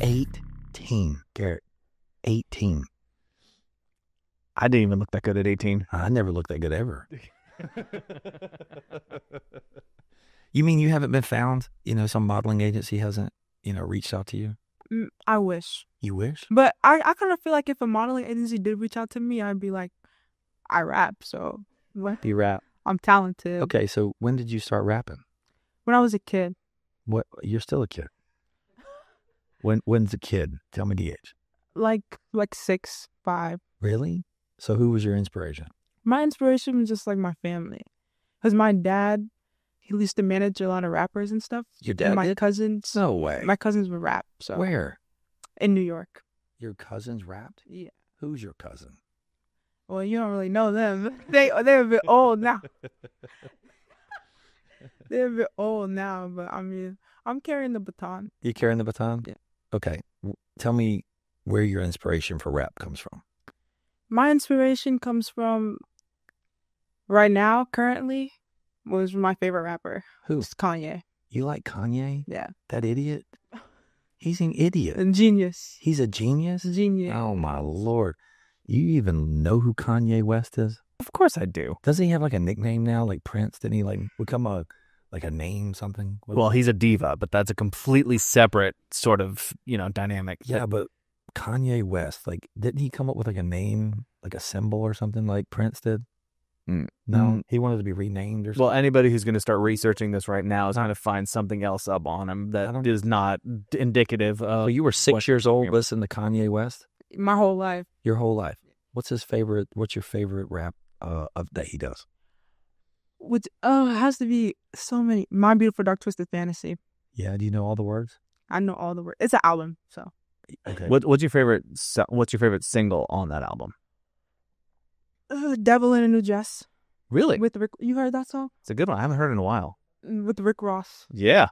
18, Garrett. 18. I didn't even look that good at 18. I never looked that good ever. You mean you haven't been found? Some modeling agency hasn't, reached out to you? I wish. You wish? But I kind of feel like if a modeling agency did reach out to me, I'd be like, I rap, so what? You rap? I'm talented. Okay, so when did you start rapping? When I was a kid. What? You're still a kid. When's a kid? Tell me the age. Like 6, 5. Really? So who was your inspiration? My inspiration was just like my family. Because my dad, he used to manage a lot of rappers and stuff. Your dad and my did? cousins. No way. My cousins would rap. So Where? In New York. Your cousins rapped? Yeah. Who's your cousin? Well, you don't really know them. They're a bit old now. They're a bit old now, but I mean, I'm carrying the baton. You carrying the baton? Yeah. Okay. Tell me where your inspiration for rap comes from. My inspiration comes from right now, currently, was my favorite rapper. Who? It's Kanye. You like Kanye? Yeah. That idiot? He's an idiot. A genius. He's a genius? Genius. Oh, my Lord. You even know who Kanye West is? Of course I do. Doesn't he have like a nickname now, like Prince? Didn't he become a name, something? Well, he's a diva, but that's a completely separate sort of, dynamic. Yeah, but Kanye West, didn't he come up with a name, like a symbol or something like Prince did? No, he wanted to be renamed or something. Well, anybody who's going to start researching this right now is trying to find something else up on him that is not indicative of... So you were 6 years old listening to Kanye West? My whole life. Your whole life. What's your favorite rap that he does? It has to be so many. My Beautiful Dark Twisted Fantasy. Yeah, do you know all the words? I know all the words. It's an album, so. Okay. What's your favorite single on that album? Devil in a New Dress. Really? With Rick. You heard that song? It's a good one. I haven't heard it in a while. With Rick Ross. Yeah.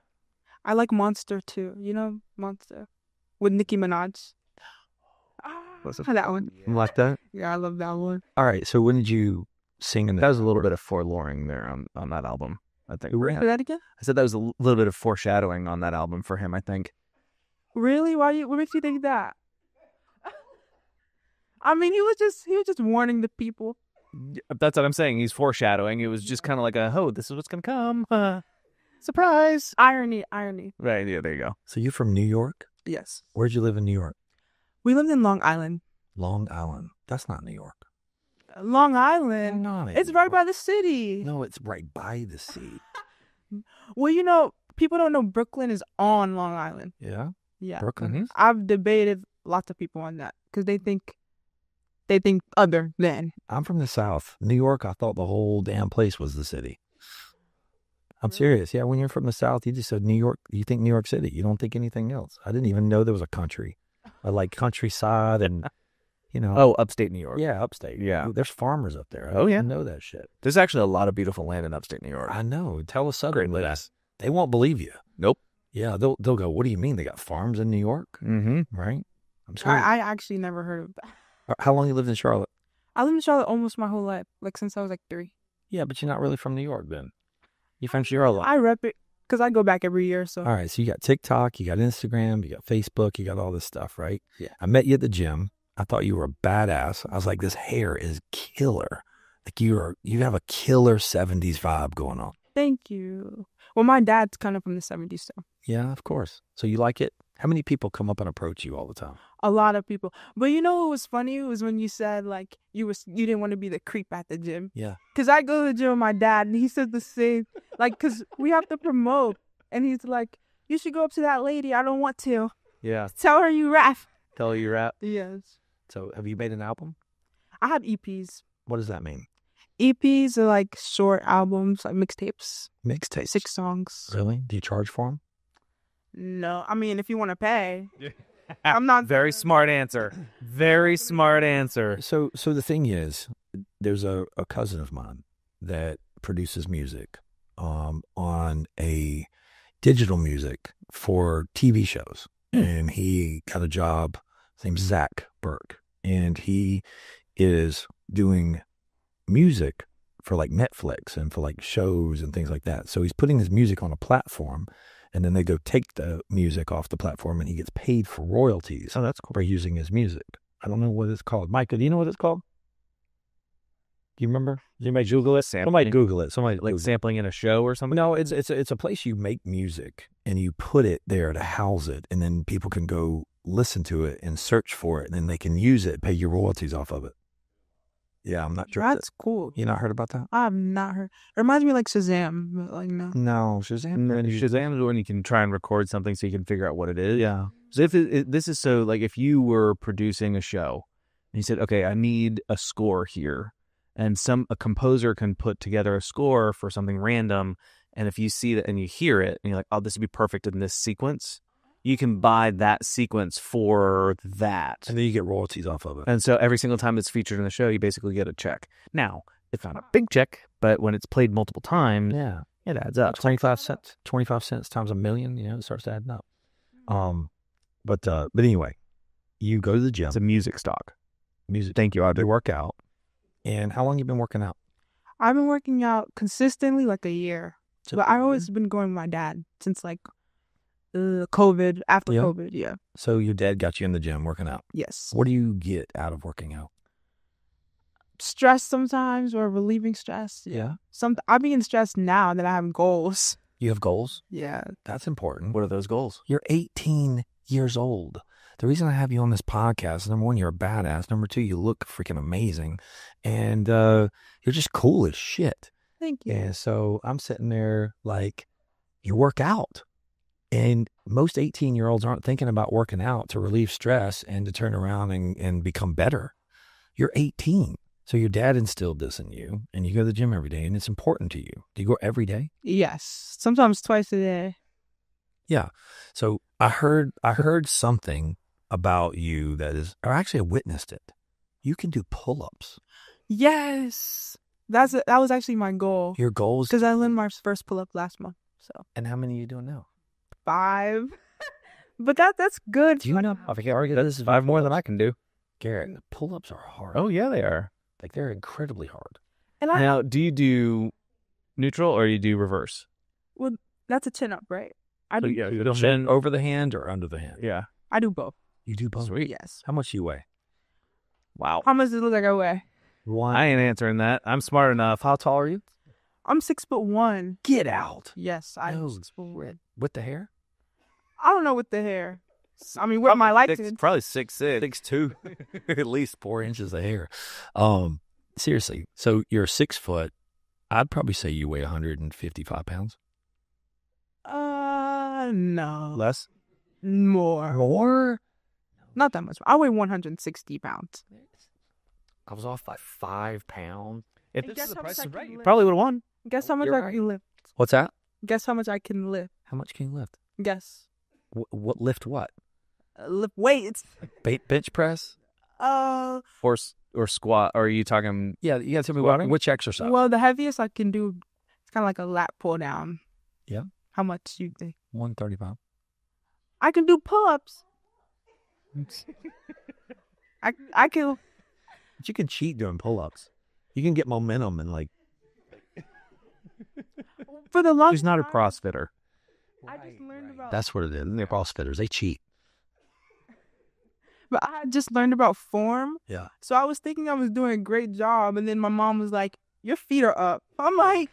I like Monster too. You know Monster? With Nicki Minaj. That one. You like that? Yeah, I love that one. All right, so when did you sing in that? That was a little bit of forlorn there on that album, I think. Say that again? I said that was a little bit of foreshadowing on that album for him, I think. Really? What makes you think that? I mean, he was just warning the people. That's what I'm saying. He's foreshadowing. It was just kind of like this is what's going to come. Surprise. Irony. Right, yeah, there you go. So you're from New York? Yes. Where'd you live in New York? We lived in Long Island. Long Island. That's not New York. Long Island? No, it's right by the city. No, it's right by the sea. Well, people don't know Brooklyn is on Long Island. Yeah? Yeah. Brooklyn Mm-hmm. is? I've debated lots of people on that because they think other than. I'm from the South. New York, I thought the whole damn place was the city. I'm serious. Yeah, when you're from the South, you just said New York. You think New York City. You don't think anything else. I didn't even know there was a country. I like countryside and, Oh, upstate New York. Yeah, upstate. Yeah. There's farmers up there. I Oh, yeah. didn't know that shit. There's actually a lot of beautiful land in upstate New York. I know. Tell a Southern Great that. place. They won't believe you. Nope. Yeah, they'll go, what do you mean? They got farms in New York? Mm-hmm. Right? I'm sorry. I actually never heard of that. How long you lived in Charlotte? I lived in Charlotte almost my whole life, since I was 3. Yeah, but you're not really from New York then. You're from Charlotte. I rep it because I go back every year. So. All right, so you got TikTok, you got Instagram, you got Facebook, you got all this stuff, right? Yeah. I met you at the gym. I thought you were a badass. I was like, this hair is killer. Like you have a killer 70s vibe going on. Thank you. Well, my dad's kind of from the 70s, so. Yeah, of course. So you like it? How many people come up and approach you all the time? A lot of people. But you know what was funny? It was when you said, you didn't want to be the creep at the gym. Yeah. Because I go to the gym with my dad, and he said the same. Because we have to promote. And he's like, you should go up to that lady. I don't want to. Yeah. Tell her you rap. Tell her you rap. Yes. So have you made an album? I have EPs. What does that mean? EPs are short albums, mixtapes. Mixtapes. 6 songs. Really? Do you charge for them? No. I mean, if you want to pay. I'm not. Very smart answer. Very smart answer. So the thing is, there's a cousin of mine that produces music on a digital music for TV shows. And he got a job. His name's Mike Burke. And he is doing music like Netflix and for like shows and things like that. So he's putting his music on a platform, and then they go take the music off the platform, and he gets paid for royalties. Oh, that's cool. For using his music. I don't know what it's called. Micah, do you know what it's called? Do you remember? Did anybody Google it? Somebody Google it. Somebody like sampling in a show or something. No, it's a place you make music and you put it there to house it, and then people can go listen to it and search for it, and then they can use it, pay you royalties off of it. Yeah, I'm not sure. That's cool. You not heard about that? I've not heard. It reminds me of like Shazam, but like no. No, Shazam. Shazam is when you can try and record something so you can figure out what it is. Yeah. So if this is so like if you were producing a show and you said, okay, I need a score here, and a composer can put together a score for something random, and if you see that and you hear it and you're like, oh, this would be perfect in this sequence, you can buy that sequence for that. And then you get royalties off of it. And so every single time it's featured in the show, you basically get a check. Now, it's not a big check, but when it's played multiple times, Yeah. it adds up. 25 cents. 25 cents times a million, it starts adding up. But anyway, you go to the gym. It's a music stock. Music. Thank you, Audrey. You work out. And how long you been working out? I've been working out consistently like a year, So- but I've always been going with my dad since like COVID. After Yeah. COVID, yeah. So your dad got you in the gym working out. Yes. What do you get out of working out? Stress sometimes or relieving stress. Yeah. I'm being stressed now that I have goals. You have goals? Yeah. That's important. What are those goals? You're 18 years old. The reason I have you on this podcast, number one, you're a badass. Number two, you look freaking amazing. And you're just cool as shit. Thank you. And so I'm sitting there like, you work out. And most 18-year-olds aren't thinking about working out to relieve stress and to turn around and become better. You're 18. So your dad instilled this in you, and you go to the gym every day, and it's important to you. Do you go every day? Yes. Sometimes twice a day. Yeah. So I heard something about you that is, or actually I witnessed it. You can do pull-ups. Yes. That was actually my goal. Your goals. Because I learned my first pull-up last month. So And how many are you doing now? 5. But that's good. Do you know? I think I already This is 5 more than I can do. Garrett, pull-ups are hard. Oh, yeah, they are. Like they're incredibly hard. And Now, do you do neutral or you do reverse? well, that's a chin-up, right? I do. you don't Chin over the hand or under the hand? Yeah. I do both. You do both. Sweet. Yes. How much do you weigh? Wow. How much does it look like I weigh? One. I ain't answering that. I'm smart enough. How tall are you? I'm 6'1". Get out. Yes, I'm No, 6'1". With the hair? I don't know with the hair. I mean, with my license. Probably 6'6". 6'2". At least 4 inches of hair. Seriously. So you're 6 foot. I'd probably say you weigh 155 pounds. No. Less? More. More? Not that much. I weigh 160 pounds. I was off by 5 pounds. If And this guess is the how much price I is can right, you lift? probably would have won. Guess how much You're I right. can lift? What's that? Guess how much I can lift? How much can you lift? Guess. What lift what? Lift weights. Bench press? Or squat. Or are you talking... Yeah, you gotta tell me Squatting? which exercise. Well, the heaviest I can do, it's kind of like a lat pull down. Yeah. How much do you think? 135. I can do pull-ups. I can. But you can cheat doing pull-ups. You can get momentum and like. For the longest She's not a time, CrossFitter. I just learned about. That's what it is. They're CrossFitters. They cheat. But I had just learned about form. Yeah. So I was thinking I was doing a great job, and then my mom was like, "Your feet are up." I'm like,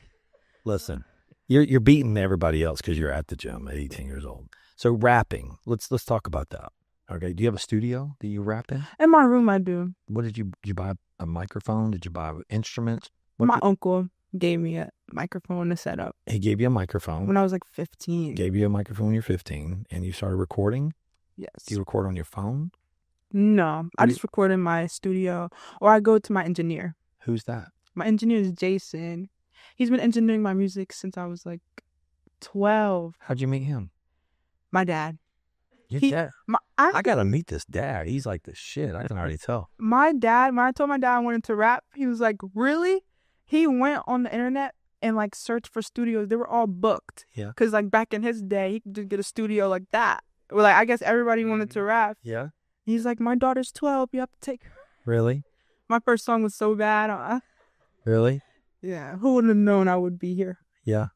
Listen, you're beating everybody else because you're at the gym at 18 years old. So rapping. Let's talk about that. Okay. Do you have a studio that you rap in? in my room I do. What did you buy a microphone? Did you buy instruments? My uncle gave me a microphone to set up He gave you a microphone. when I was like 15. Gave you a microphone when you're 15, and you started recording. Yes. Do you record on your phone? No, I What do just record in my studio, or I go to my engineer. Who's that? My engineer is Jason. He's been engineering my music since I was like 12. How'd you meet him? My dad. Your He- dad. I I gotta meet this dad. He's like the shit. I can already tell. My dad, when I told my dad I wanted to rap, he was like, "Really?" He went on the internet and like searched for studios. They were all booked. Yeah. Because like back in his day, he could just get a studio like that. Well, like I guess everybody wanted to rap. Yeah. He's like, "My daughter's 12. You have to take her." Really? My first song was so bad. Really? Yeah, who would have known I would be here? Yeah.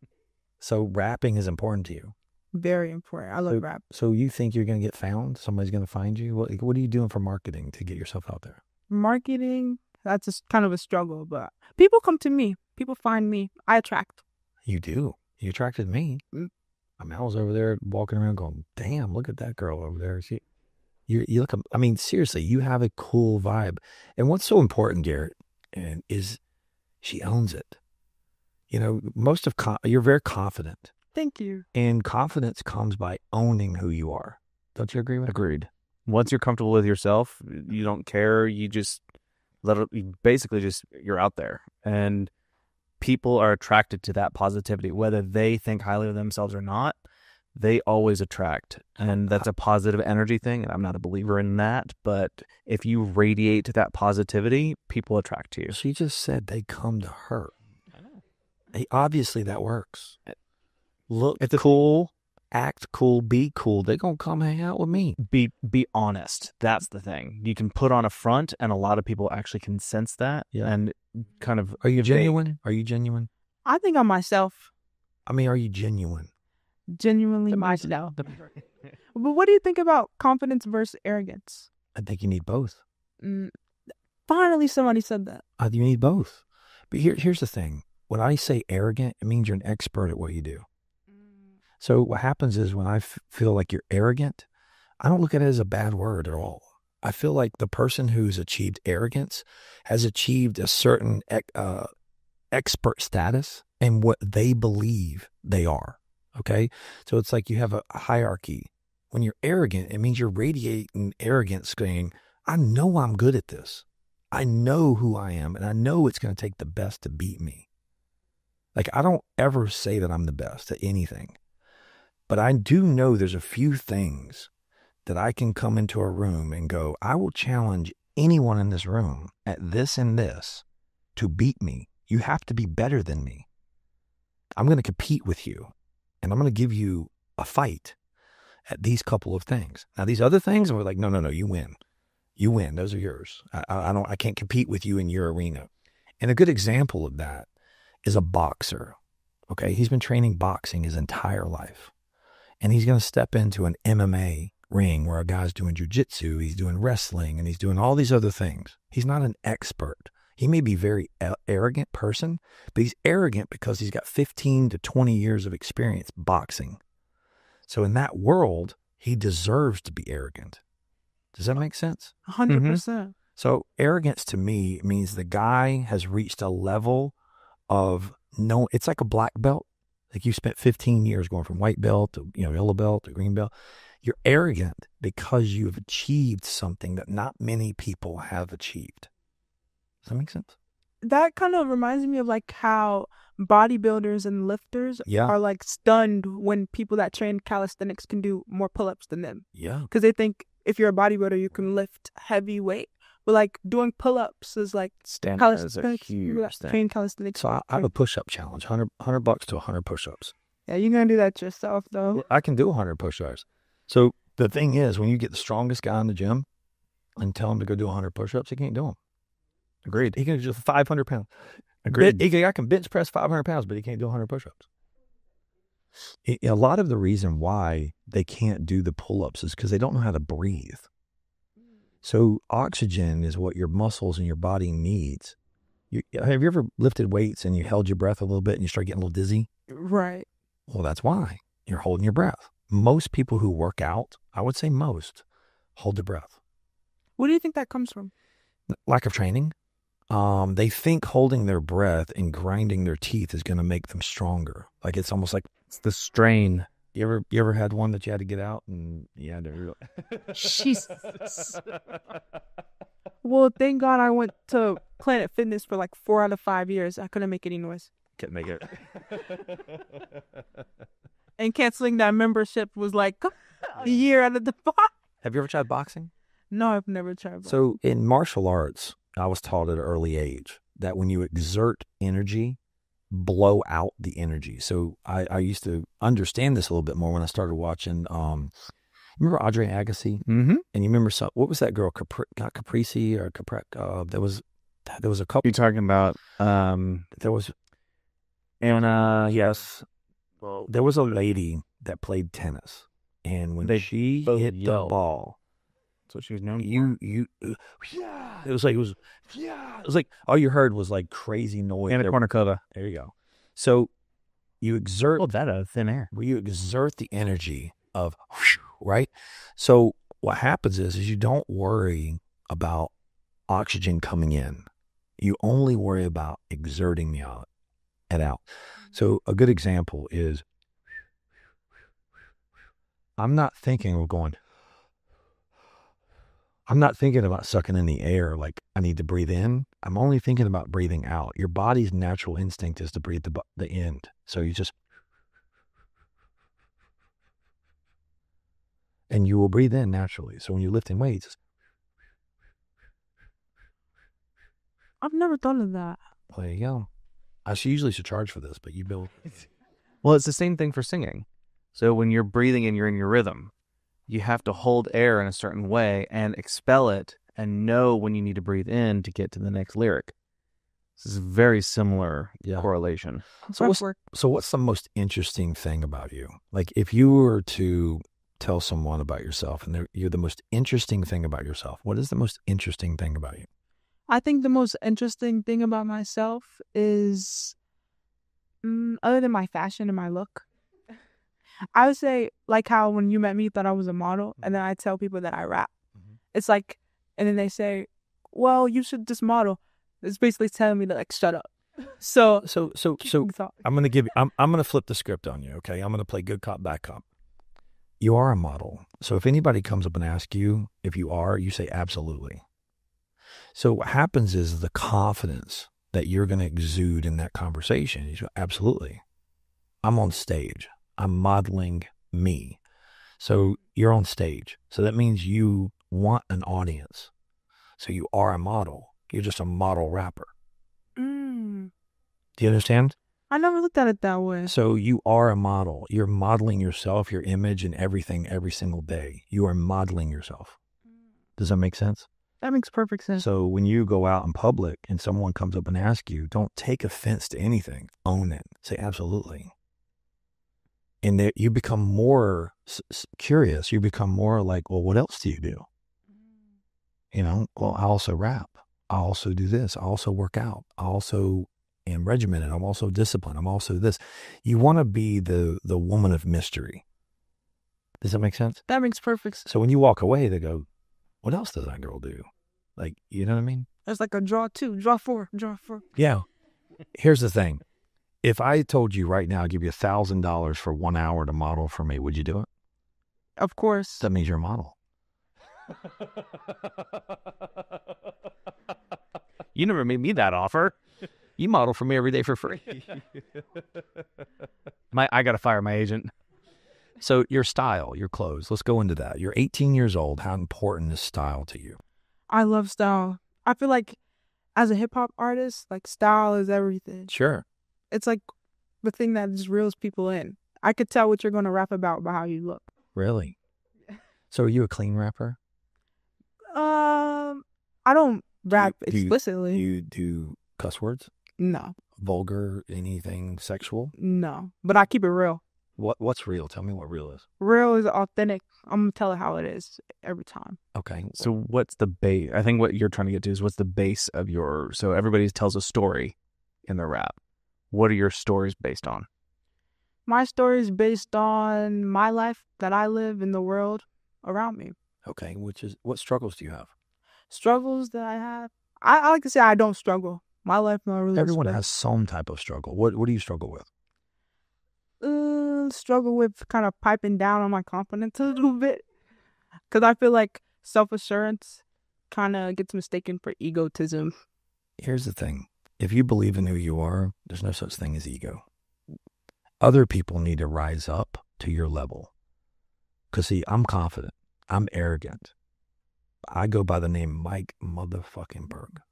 So rapping is important to you. Very important. I love rap. So you think you're going to get found? Somebody's going to find you? What are you doing for marketing to get yourself out there? Marketing, that's just kind of a struggle, but people come to me. People find me. I attract. You do. You attracted me. I mean, I was over there walking around going, damn, look at that girl over there. You look, I mean, seriously, you have a cool vibe. And what's so important, Garrett, is she owns it. You know, you're very confident. Thank you. And confidence comes by owning who you are. Don't you agree with that? Agreed. Once you're comfortable with yourself, you don't care. You just you're out there. And people are attracted to that positivity, whether they think highly of themselves or not. They always attract. And that's a positive energy thing. And I'm not a believer in that. But if you radiate that positivity, people attract to you. She just said they come to her. Obviously, that works. Look cool, act cool, be cool. They're going to come hang out with me. Be honest. That's the thing. You can put on a front, and a lot of people actually can sense that. Yeah. And kind of... Are you genuine? Are you genuine? I think I'm myself. I mean, are you genuine? Genuinely myself. But what do you think about confidence versus arrogance? I think you need both. Finally, somebody said that. You need both. But here's the thing. When I say arrogant, it means you're an expert at what you do. So what happens is when I feel like you're arrogant, I don't look at it as a bad word at all. I feel like the person who's achieved arrogance has achieved a certain expert status in what they believe they are. Okay? So it's like you have a hierarchy. When you're arrogant, it means you're radiating arrogance, saying, I know I'm good at this. I know who I am, and I know it's going to take the best to beat me. Like, I don't ever say that I'm the best at anything. But I do know there's a few things that I can come into a room and go, I will challenge anyone in this room at this and this to beat me. You have to be better than me. I'm going to compete with you, and I'm going to give you a fight at these couple of things. Now, these other things, we're like, no, you win. You win. Those are yours. I can't compete with you in your arena. And a good example of that is a boxer. Okay, he's been training boxing his entire life. And he's going to step into an MMA ring where a guy's doing jiu-jitsu, he's doing wrestling, and he's doing all these other things. He's not an expert. He may be a very arrogant person, but he's arrogant because he's got 15 to 20 years of experience boxing. So in that world, he deserves to be arrogant. Does that make sense? 100%. So arrogance to me means the guy has reached a level of it's like a black belt. Like you spent 15 years going from white belt to yellow belt to green belt. You're arrogant because you have achieved something that not many people have achieved. Does that make sense? That kind of reminds me of like how bodybuilders and lifters are like stunned when people that train calisthenics can do more pull-ups than them. Yeah. Because they think if you're a bodybuilder, you can lift heavy weight. But like doing pull-ups is like stamina is a huge thing. Train calisthenics. So I have a push-up challenge, $100 to 100 push-ups. Yeah, you're going to do that yourself though. I can do 100 push-ups. So the thing is, when you get the strongest guy in the gym and tell him to go do 100 push-ups, he can't do them. Agreed. He can do 500 pounds. Agreed. I can bench press 500 pounds, but he can't do 100 push-ups. A lot of the reason why they can't do the pull-ups is because they don't know how to breathe. So oxygen is what your muscles and your body needs. Have you ever lifted weights and you held your breath a little bit and you start getting a little dizzy? Right. Well, that's why. You're holding your breath. Most people who work out, I would say most, hold their breath. What do you think that comes from? Lack of training. They think holding their breath and grinding their teeth is going to make them stronger. Like it's almost like it's the strain. You ever had one that you had to get out and you had to really... Jesus. Well, thank God I went to Planet Fitness for like 4 out of 5 years. I couldn't make any noise. Couldn't make it. And canceling that membership was like a year out of the box. Have you ever tried boxing? No, I've never tried boxing. So in martial arts, I was taught at an early age that when you exert energy, blow out the energy. So I used to understand this a little bit more when I started watching. Remember Audrey Agassi? Mm-hmm. And you remember what was that girl? Not Caprese or Caprec? That was There was a couple. You're talking about There was Anna. Yes. Well, there was a lady that played tennis, and when she hit the ball, that's what she was known for. It was like all you heard was like crazy noise. Anna Kournikova. There you go. So you exert. Pulled that out of thin air. You exert the energy of right. So what happens is you don't worry about oxygen coming in. You only worry about exerting it out. So a good example is I'm not thinking about sucking in the air like I need to breathe in. I'm only thinking about breathing out. Your body's natural instinct is to breathe the end. So you just, and you will breathe in naturally. So when you're lifting weights, I've never thought of that. There you go. I usually should charge for this, but you build. Well, it's the same thing for singing. So when you're breathing and you're in your rhythm, you have to hold air in a certain way and expel it and know when you need to breathe in to get to the next lyric. This is a very similar correlation. So what's the most interesting thing about you? Like if you were to tell someone about yourself and you're the most interesting thing about yourself, what is the most interesting thing about you? I think the most interesting thing about myself is, other than my fashion and my look, I would say like how when you met me, you thought I was a model, and then I tell people that I rap. Mm-hmm. It's like, and then they say, "Well, you should just model." It's basically telling me to like shut up. So I'm gonna flip the script on you. Okay, I'm gonna play good cop, bad cop. You are a model. So if anybody comes up and asks you if you are, you say absolutely. So what happens is the confidence that you're going to exude in that conversation. You go, absolutely. I'm on stage. I'm modeling me. So you're on stage. So that means you want an audience. So you are a model. You're just a model rapper. Do you understand? I never looked at it that way. So you are a model. You're modeling yourself, your image and everything every single day. You are modeling yourself. Does that make sense? That makes perfect sense. So when you go out in public and someone comes up and asks you, don't take offense to anything. Own it. Say absolutely. And you become more curious. You become more like, well, what else do you do? Well, I also rap. I also do this. I also work out. I also am regimented. I'm also disciplined. I'm also this. You want to be the woman of mystery. Does that make sense? That makes perfect sense. So when you walk away, they go, what else does that girl do? Like, you know what I mean? It's like a draw 2, draw 4, draw 4. Yeah. Here's the thing. If I told you right now, I'll give you $1,000 for 1 hour to model for me, would you do it? Of course. That means you're a model. You never made me that offer. You model for me every day for free. I got to fire my agent. So your style, your clothes, let's go into that. You're 18 years old. How important is style to you? I love style. I feel like as a hip hop artist, like style is everything. Sure. It's like the thing that just reels people in. I could tell what you're going to rap about by how you look. Really? So are you a clean rapper? I don't rap explicitly. You do cuss words? No. Vulgar, anything sexual? No, but I keep it real. What's real? Tell me what real is. Real is authentic. I'm going to tell it how it is every time. Okay. So what's the base? I think what you're trying to get to is what's the base of so everybody tells a story in their rap. What are your stories based on? My story is based on my life that I live in the world around me. Okay. What struggles do you have? Struggles that I have? I like to say I don't struggle. My life not really. Everyone has some type of struggle. What do you struggle with? Struggle with kind of piping down on my confidence a little bit, because I feel like self-assurance kind of gets mistaken for egotism. Here's the thing. If you believe in who you are, there's no such thing as ego. Other people need to rise up to your level. Because see, I'm confident. I'm arrogant. I go by the name Mike motherfucking Burke.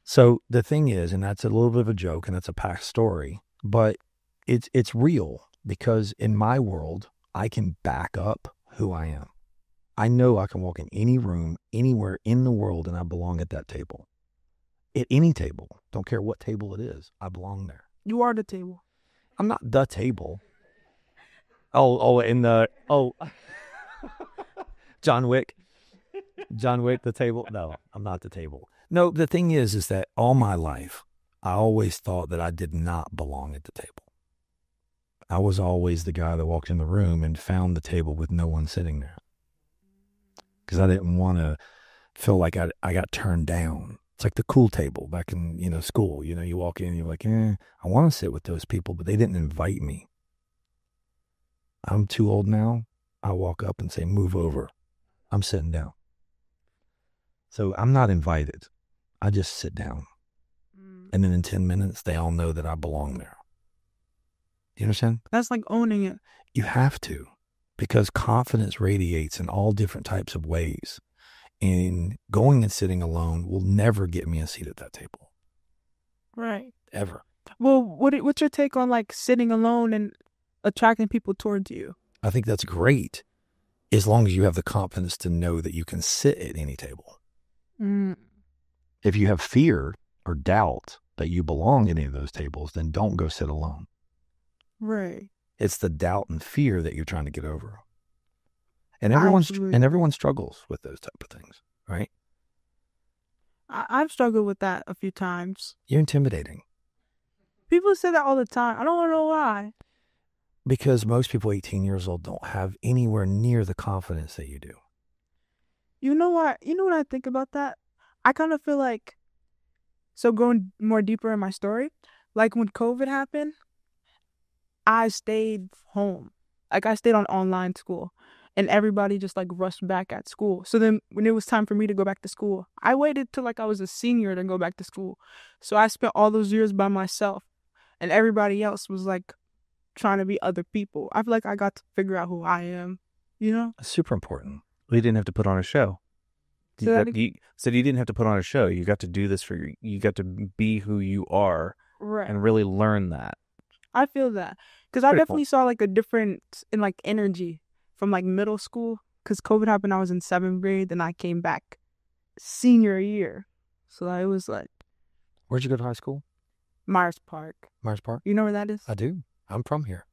So the thing is, and that's a little bit of a joke and that's a past story, but it's real, because in my world, I can back up who I am. I know I can walk in any room, anywhere in the world, and I belong at that table. At any table. Don't care what table it is. I belong there. You are the table. I'm not the table. Oh, John Wick. John Wick, the table. No, I'm not the table. No, the thing is that all my life, I always thought that I did not belong at the table. I was always the guy that walked in the room and found the table with no one sitting there. Because I didn't want to feel like I got turned down. It's like the cool table back in, school. You walk in and you're like, I want to sit with those people, but they didn't invite me. I'm too old now. I walk up and say, move over. I'm sitting down. So I'm not invited. I just sit down. And then in 10 minutes, they all know that I belong there. You understand? That's like owning it. You have to, because confidence radiates in all different types of ways. And going and sitting alone will never get me a seat at that table. Right. Ever. Well, what's your take on like sitting alone and attracting people towards you? I think that's great, as long as you have the confidence to know that you can sit at any table. If you have fear or doubt that you belong at any of those tables, then don't go sit alone. Right. It's the doubt and fear that you're trying to get over. And everyone struggles with those type of things, right? I've struggled with that a few times. You're intimidating. People say that all the time. I don't know why. Because most people 18 years old don't have anywhere near the confidence that you do. You know what? You know what I think about that? I kind of feel like, so going more deeper in my story, like when COVID happened, I stayed home. Like I stayed on online school. And everybody just like rushed back at school. So then when it was time for me to go back to school, I waited till like I was a senior to go back to school. So I spent all those years by myself. And everybody else was like trying to be other people. I feel like I got to figure out who I am, That's super important. Well, you didn't have to put on a show. You said you didn't have to put on a show. You got to do this you got to be who you are. Right. And really learn that. I feel that. Because I definitely saw like a difference in like energy from like middle school, because COVID happened, I was in 7th grade, then I came back senior year. So it was like. Where'd you go to high school? Myers Park. Myers Park? You know where that is? I do. I'm from here.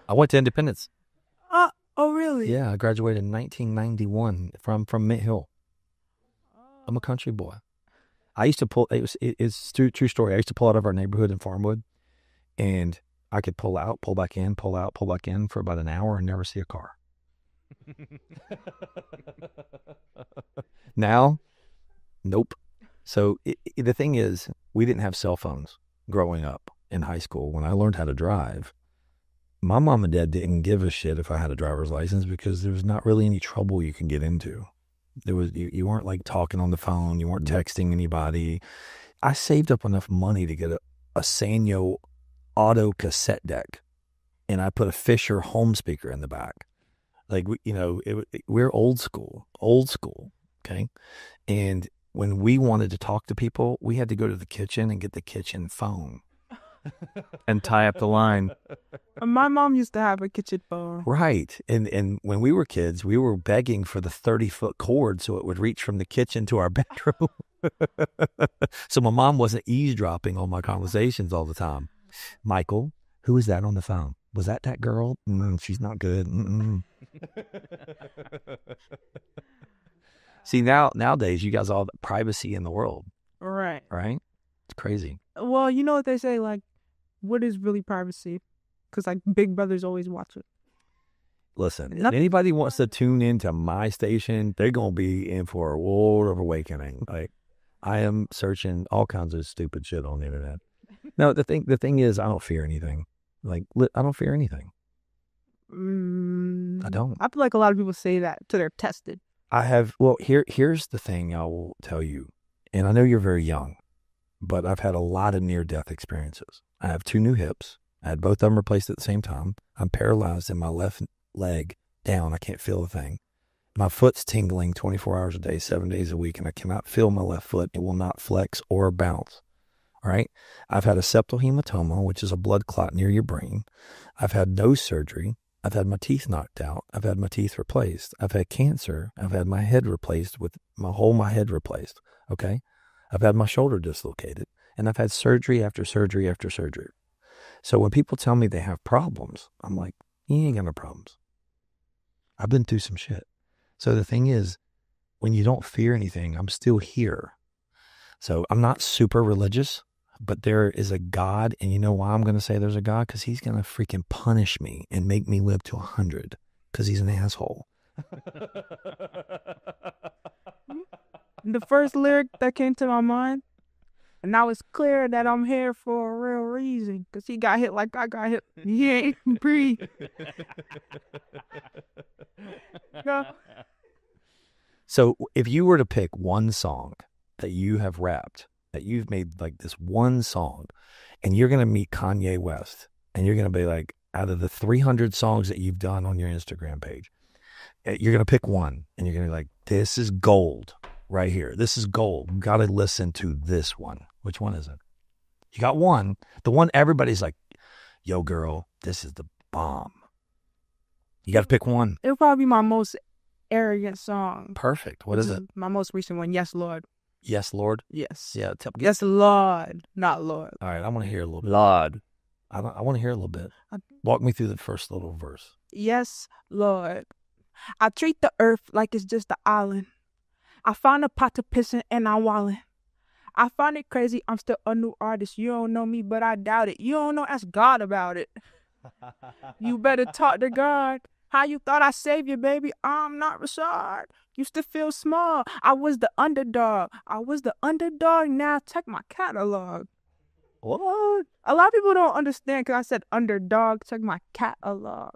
I went to Independence. Oh, really? Yeah, I graduated in 1991 from Mint Hill. I'm a country boy. I used to pull, it's true story. I used to pull out of our neighborhood in Farmwood, and I could pull out, pull back in, pull out, pull back in for about an hour and never see a car. Now, nope. So the thing is, we didn't have cell phones growing up in high school. When I learned how to drive, my mom and dad didn't give a shit if I had a driver's license, because there was not really any trouble you can get into. You weren't like talking on the phone. You weren't texting anybody. I saved up enough money to get a Sanyo auto cassette deck, and I put a Fisher home speaker in the back. Like, we're old school. Okay. And when we wanted to talk to people, we had to go to the kitchen and get the kitchen phone. And tie up the line. My mom used to have a kitchen phone. Right. And when we were kids, we were begging for the 30-foot cord so it would reach from the kitchen to our bedroom. So my mom wasn't eavesdropping on my conversations all the time. Michael, who is that on the phone? Was that girl? She's not good. See, nowadays, you guys all the privacy in the world. Right. Right? It's crazy. Well, you know what they say, like, what is really privacy? Because, like, Big Brother's always watching. Listen, if anybody wants to tune into my station, they're going to be in for a world of awakening. Like, I am searching all kinds of stupid shit on the internet. No, the thing is, I don't fear anything. Like, I don't fear anything. I don't. I feel like a lot of people say that till they're tested. Here's the thing I will tell you, and I know you're very young, but I've had a lot of near-death experiences. I have 2 new hips. I had both of them replaced at the same time. I'm paralyzed in my left leg down. I can't feel a thing. My foot's tingling 24 hours a day, 7 days a week, and I cannot feel my left foot. It will not flex or bounce. All right. I've had a septal hematoma, which is a blood clot near your brain. I've had nose surgery. I've had my teeth knocked out. I've had my teeth replaced. I've had cancer. I've had my head replaced with my head replaced. Okay. I've had my shoulder dislocated, and I've had surgery after surgery after surgery. So when people tell me they have problems, I'm like, you ain't got no problems. I've been through some shit. So the thing is, when you don't fear anything, I'm still here. So I'm not super religious, but there is a God. And you know why I'm going to say there's a God? Because he's going to freaking punish me and make me live to 100 because he's an asshole. The first lyric that came to my mind, and now it's clear that I'm here for a real reason, because he got hit like I got hit. He ain't breathe. No. So if you were to pick one song that you have rapped, that you've made like this one song, and you're going to meet Kanye West, and you're going to be like, out of the 300 songs that you've done on your Instagram page, you're going to pick one, and you're going to be like, this is gold right here. This is gold. You got to listen to this one. Which one is it? You got one. The one everybody's like, yo, girl, this is the bomb. You got to pick one. It'll probably be my most arrogant song. Perfect. What is it? My most recent one, Yes, Lord. Yes, Lord? Yes. Yeah. Yes, Lord, not Lord. All right. I want to hear a little bit. Lord. I want to hear a little bit. Walk me through the first little verse. Yes, Lord. I treat the earth like it's just an island. I found a pot to piss in and I'm wildin'. I find it crazy I'm still a new artist. You don't know me, but I doubt it. You don't know, ask God about it. You better talk to God. How you thought I saved you, baby? I'm not Rashard. Used to feel small. I was the underdog. Now check my catalog. What? A lot of people don't understand because I said underdog. Check my catalog.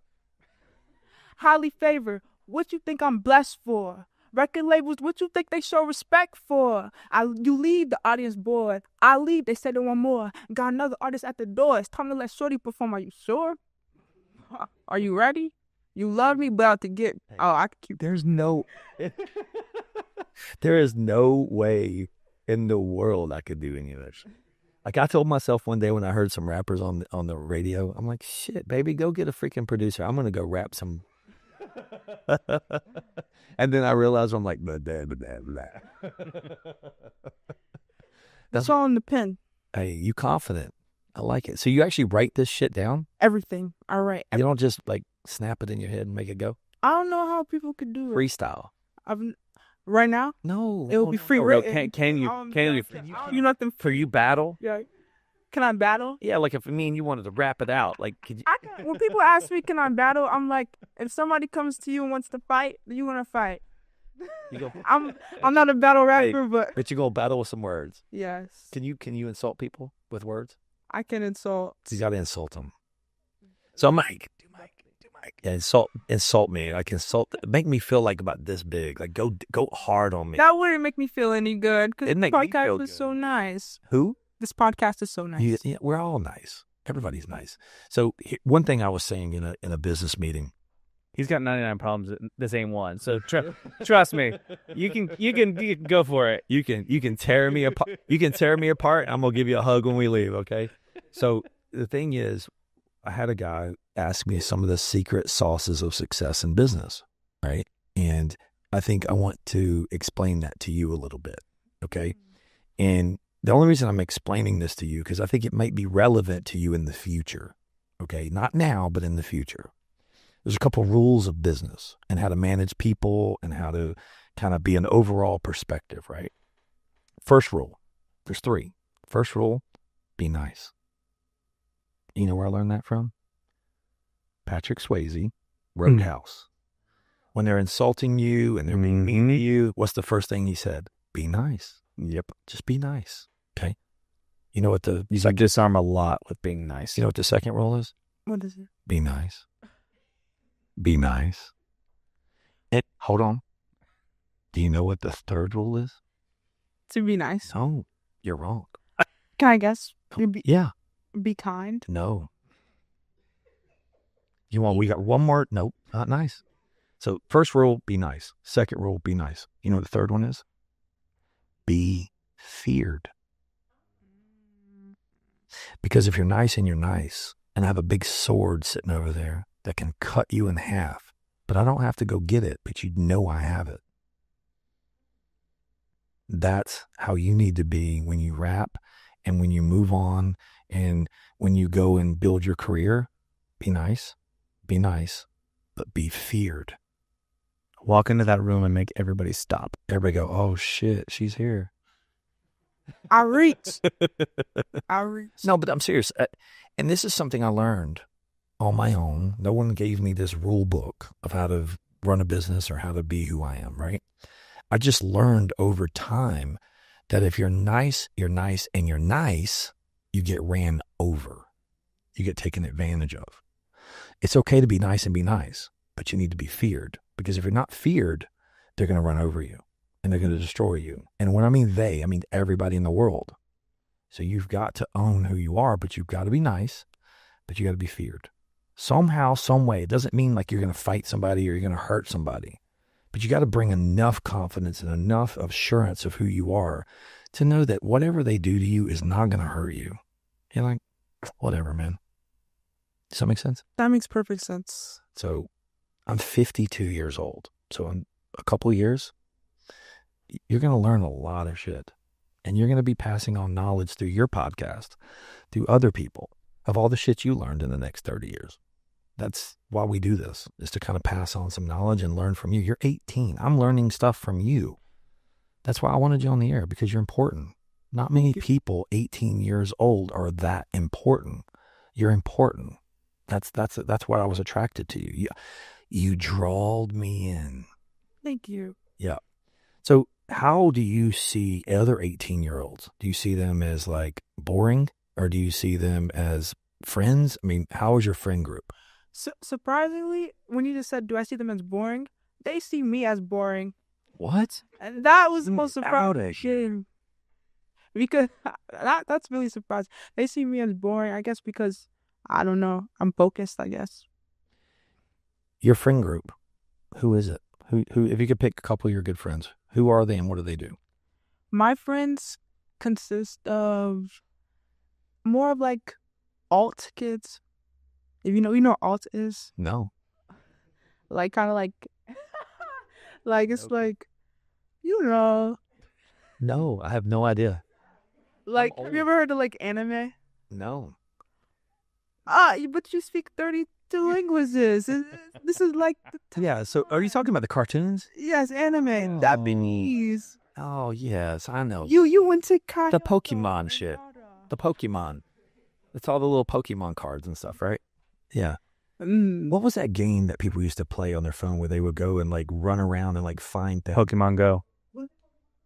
Highly favored. What you think I'm blessed for? Record labels, what you think they show respect for? You leave the audience bored. I leave, they said they want more. Got another artist at the door. It's time to let Shorty perform. Are you sure? Are you ready? You love me, but out to get. Oh, I can keep. There is no way in the world I could do any of this. Like I told myself one day when I heard some rappers on the radio, I'm like, shit, baby, go get a freaking producer. I'm gonna go rap some. And then I realized I'm like, blah, blah, blah, blah. That's all in the pen. Hey, you confident? I like it. So you actually write this shit down? Everything. All right. You don't just like snap it in your head and make it go? I don't know how people could do it. Freestyle. Right now? No. It will be free. Can you You nothing for you battle? Yeah. Can I battle? Yeah, like if me and you wanted to rap it out, like could you? When people ask me, can I battle? I'm like, if somebody comes to you and wants to fight, you want to fight. You go, I'm not a battle rapper, but you go battle with some words. Yes. Can you insult people with words? I can insult. You got to insult them. So Mike. Yeah, insult me. Like make me feel like about this big. Like go hard on me. That wouldn't make me feel any good because the podcast is so nice. Who? This podcast is so nice. Yeah, we're all nice. Everybody's nice. So one thing I was saying in a business meeting. He's got 99 problems. This ain't one. So trust me, you can go for it. You can tear me apart. You can tear me apart. I'm gonna give you a hug when we leave. Okay. So the thing is, I had a guy ask me some of the secret sauces of success in business, right? And I think I want to explain that to you a little bit. Okay. And the only reason I'm explaining this to you because I think it might be relevant to you in the future. Okay. Not now, but in the future. There's a couple rules of business and how to manage people and how to kind of be an overall perspective, right? First rule, there's 3. First rule, be nice. You know where I learned that from? Patrick Swayze, Roadhouse. When they're insulting you and they're being mean to you, what's the first thing he said? Be nice. Yep. Just be nice. Okay. You know what he's like disarm a lot with being nice. You know what the second rule is? What is it? Be nice. Be nice. Hold on. Do you know what the third rule is? To be nice. No, you're wrong. Can I guess? Yeah. Be kind. No. We got one more. Nope, not nice. So first rule, be nice. Second rule, be nice. You know what the third one is? Be feared. Because if you're nice and you're nice, and I have a big sword sitting over there that can cut you in half, but I don't have to go get it, but you know I have it. That's how you need to be when you rap and when you move on and when you go and build your career. Be nice, but be feared. Walk into that room and make everybody stop. Everybody go, oh shit, she's here. I reach. No, but I'm serious. And this is something I learned on my own. No one gave me this rule book of how to run a business or how to be who I am, right? I just learned over time that if you're nice, and you're nice, you get ran over. You get taken advantage of. It's okay to be nice and be nice, but you need to be feared. Because if you're not feared, they're going to run over you and they're going to destroy you. And when I mean they, I mean everybody in the world. So you've got to own who you are, but you've got to be nice, but you got to be feared. Somehow, some way. It doesn't mean like you're going to fight somebody or you're going to hurt somebody, but you got to bring enough confidence and enough assurance of who you are to know that whatever they do to you is not going to hurt you. You're like, whatever, man. Does that make sense? That makes perfect sense. So I'm 52 years old. So in a couple of years, you're going to learn a lot of shit. And you're going to be passing on knowledge through your podcast, through other people, of all the shit you learned in the next 30 years. That's why we do this, is to kind of pass on some knowledge and learn from you. You're 18. I'm learning stuff from you. That's why I wanted you on the air, because you're important. Not many people 18 years old are that important. You're important. That's why I was attracted to you. You drawed me in. Thank you. Yeah. So how do you see other 18-year-olds? Do you see them as like boring, or do you see them as friends? I mean, how is your friend group? Surprisingly, when you just said, do I see them as boring? They see me as boring. What? And that was the most surprising. Because that's really surprising. They see me as boring, I guess, because, I don't know, I'm focused, I guess. Your friend group, who is it? Who? If you could pick a couple of your good friends, who are they and what do they do? My friends consist of more of like alt kids. If you know what alt is? No. Like kind of like, like it's like, you know. No, I have no idea. Like, have you ever heard of like anime? No. But you speak 32 languages. This is like Yeah, so are you talking about the cartoons? Yes, anime. Oh. Japanese. Oh, yes, I know. You went to Kyoto. The Pokemon shit. The Pokemon. It's all the little Pokemon cards and stuff, right? Yeah. What was that game that people used to play on their phone where they would go and like run around and like find things? Pokemon Go.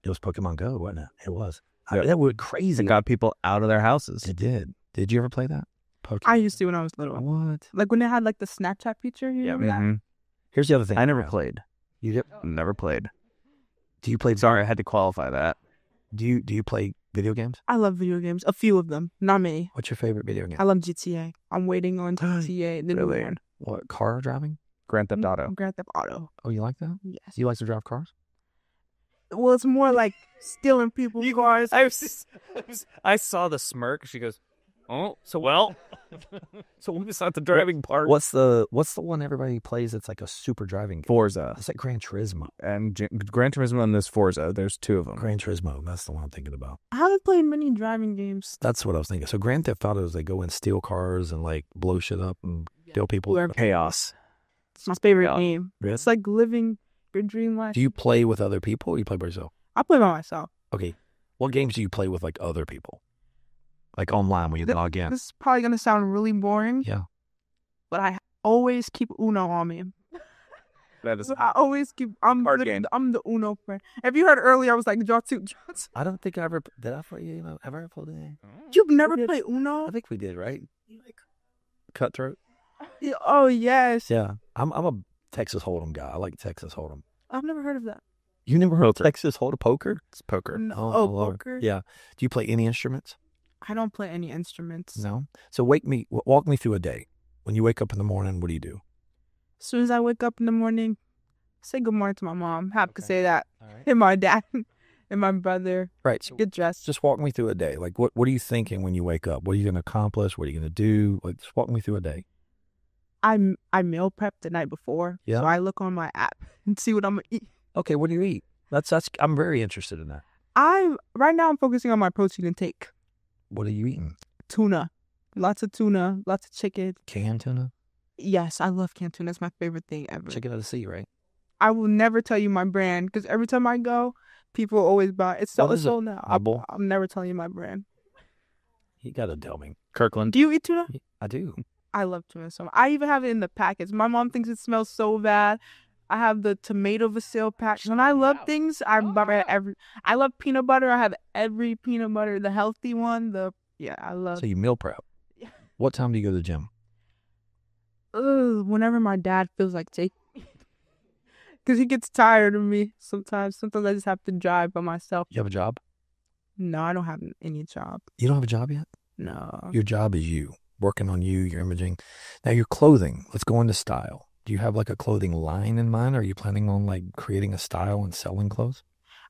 It was Pokemon Go, wasn't it? It was. Yep. That was crazy. It got people out of their houses. It did. Did you ever play that? Pokemon. I used to when I was little. What? Like when they had like the Snapchat feature. You remember that? Mm-hmm. Here's the other thing. I never played. You did? Never played. Do you play? Sorry, I had to qualify that. Do you play video games? I love video games. A few of them, not many. What's your favorite video game? I love GTA. I'm waiting on GTA. The new Really? one. What, car driving? Grand Theft Auto. Grand Theft Auto. Oh, you like that? Yes. You like to drive cars? Well, it's more like stealing people's cars. I saw the smirk. She goes, "Oh, so well." So it's not the driving part. What's the one everybody plays that's like a super driving game? Forza. It's like Gran Turismo. And Gran Turismo and this Forza. There's two of them. Gran Turismo, that's the one I'm thinking about. I haven't played many driving games. That's what I was thinking. So Grand Theft Auto is they go and steal cars and like blow shit up and kill people. Chaos. It's my favorite game. Really? It's like living your dream life. Do you play with other people or you play by yourself? I play by myself. Okay. What games do you play with like other people? Like online when you log in? This is probably going to sound really boring. Yeah. But I always keep Uno on me. That is. I always keep. I'm the Uno friend. Have you heard earlier? I was like, draw two. I don't think I ever did. I play you. Have I ever played it? You've never played Uno? I think we did, right? Like Cutthroat. Yeah, oh yes. Yeah, I'm a Texas Hold'em guy. I like Texas Hold'em. I've never heard of that. You never heard of Texas Hold'em poker? It's poker. No. Oh, poker. Yeah. Do you play any instruments? I don't play any instruments. No. So walk me through a day. When you wake up in the morning, what do you do? As soon as I wake up in the morning, say good morning to my mom. Have to say that. All right. And my dad and my brother. Right. So Get dressed. just walk me through a day. Like what are you thinking when you wake up? What are you going to accomplish? What are you going to do? Like just walk me through a day. I meal prep the night before. Yeah. So I look on my app and see what I'm gonna eat. Okay, what do you eat? That's I'm very interested in that. Right now I'm focusing on my protein intake. What are you eating? Tuna. Lots of tuna, lots of chicken. Canned tuna? Yes, I love canned tuna. That's my favorite thing ever. Chicken out of the sea, right? I will never tell you my brand because every time I go, people always buy. It's What is it? sold now. I'm never telling you my brand. You got to tell me. Kirkland. Do you eat tuna? I do. I love tuna so much. I even have it in the packets. My mom thinks it smells so bad. I have the tomato Vasil package. When I love things, I buy every. I love peanut butter. I have every peanut butter, the healthy one. I love. So you meal prep. Yeah. What time do you go to the gym? Whenever my dad feels like taking. Because he gets tired of me sometimes. Sometimes I just have to drive by myself. You have a job? No, I don't have any job. You don't have a job yet? No. Your job is you. Working on you, your imaging. Now your clothing. Let's go into style. Do you have like a clothing line in mind? Or are you planning on like creating a style and selling clothes?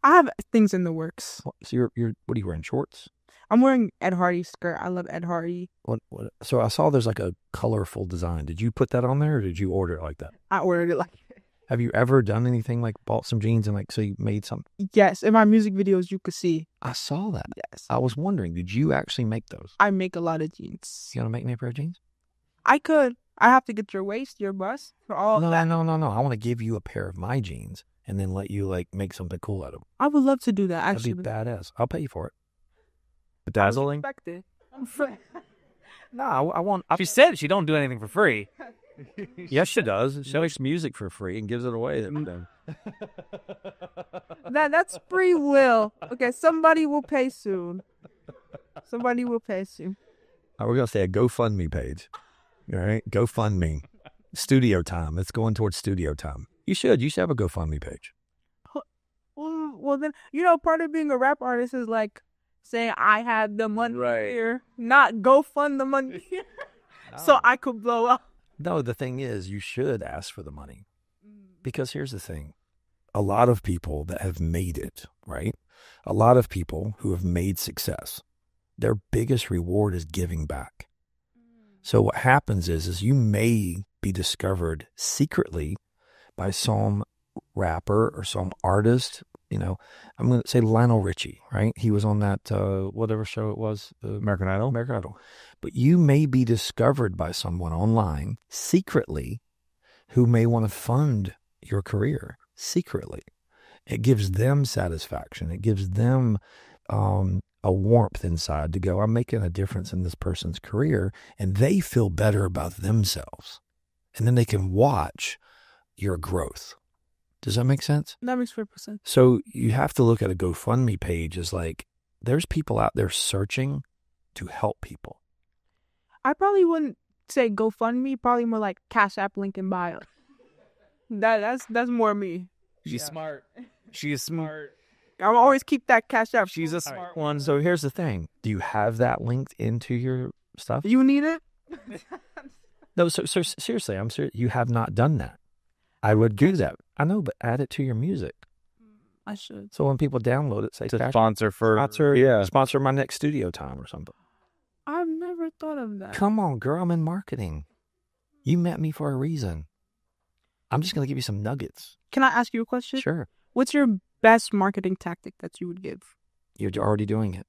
I have things in the works. So you're what are you wearing? Shorts? I'm wearing Ed Hardy skirt. I love Ed Hardy. What? So I saw there's like a colorful design. Did you put that on there or did you order it like that? I ordered it like Have you ever done anything like bought some jeans and like so you made something? Yes, in my music videos you could see. I saw that. Yes. I was wondering, did you actually make those? I make a lot of jeans. You gonna make me a pair of jeans? I could. I have to get your waist, your bust for all that. No. I want to give you a pair of my jeans and then let you like make something cool out of them. I would love to do that actually. That'd be badass. I'll pay you for it. Bedazzling? No, I want. She said she don't do anything for free. Yes, she does. She makes music for free and gives it away. That's free will. Okay, somebody will pay soon. Somebody will pay soon. We're gonna say a GoFundMe page. All right, GoFundMe. Studio time. It's going towards studio time. You should have a GoFundMe page. Well, then part of being a rap artist is like saying I had the money here, not go fund the money here, so I could blow up. No, the thing is, you should ask for the money. Because here's the thing. A lot of people that have made it, right? A lot of people who have made success, their biggest reward is giving back. So what happens is you may be discovered secretly by some rapper or some artist. I'm going to say Lionel Richie, right? He was on that, whatever show it was. American Idol? American Idol. But you may be discovered by someone online secretly who may want to fund your career secretly. It gives them satisfaction. It gives them a warmth inside to go, I'm making a difference in this person's career, and they feel better about themselves. And then they can watch your growth. Does that make sense? That makes 4%. So you have to look at a GoFundMe page as like, there's people out there searching to help people. I probably wouldn't say GoFundMe, probably more like Cash App link in bio. That's more me. She's smart. She's smart. I'll always keep that Cash App. She's a smart one. So here's the thing. Do you have that linked into your stuff? You need it? No, so seriously, I'm serious. You have not done that. I would do that. I know, but add it to your music. I should. So when people download it, say to sponsor my next studio time or something. I've never thought of that. Come on, girl, I'm in marketing. You met me for a reason. I'm just going to give you some nuggets. Can I ask you a question? Sure. What's your best marketing tactic that you would give? You're already doing it.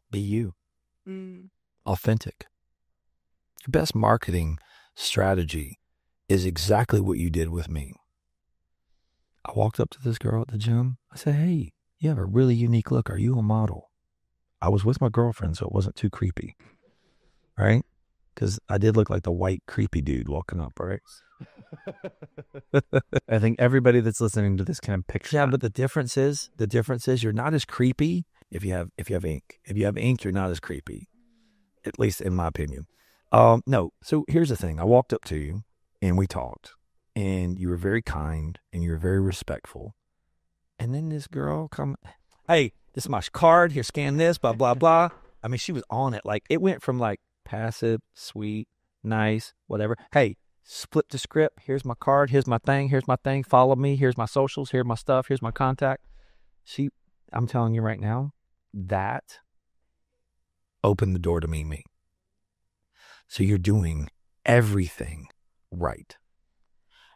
Be you. Authentic. Your best marketing strategy is exactly what you did with me. I walked up to this girl at the gym. I said, hey, you have a really unique look. Are you a model? I was with my girlfriend, so it wasn't too creepy. Right? Because I did look like the white creepy dude walking up, right? I think everybody that's listening to this can picture. Yeah, but the difference is you're not as creepy if you have ink. If you have ink, you're not as creepy. At least in my opinion. No. So here's the thing. I walked up to you and we talked. And you were very kind and you were very respectful. And then this girl hey, this is my card. Here, scan this, blah, blah, blah. I mean, she was on it. Like, it went from like passive, sweet, nice, whatever. Hey, flip the script. Here's my card. Here's my thing. Follow me. Here's my socials. Here's my stuff. Here's my contact. I'm telling you right now, that opened the door to me. So you're doing everything right.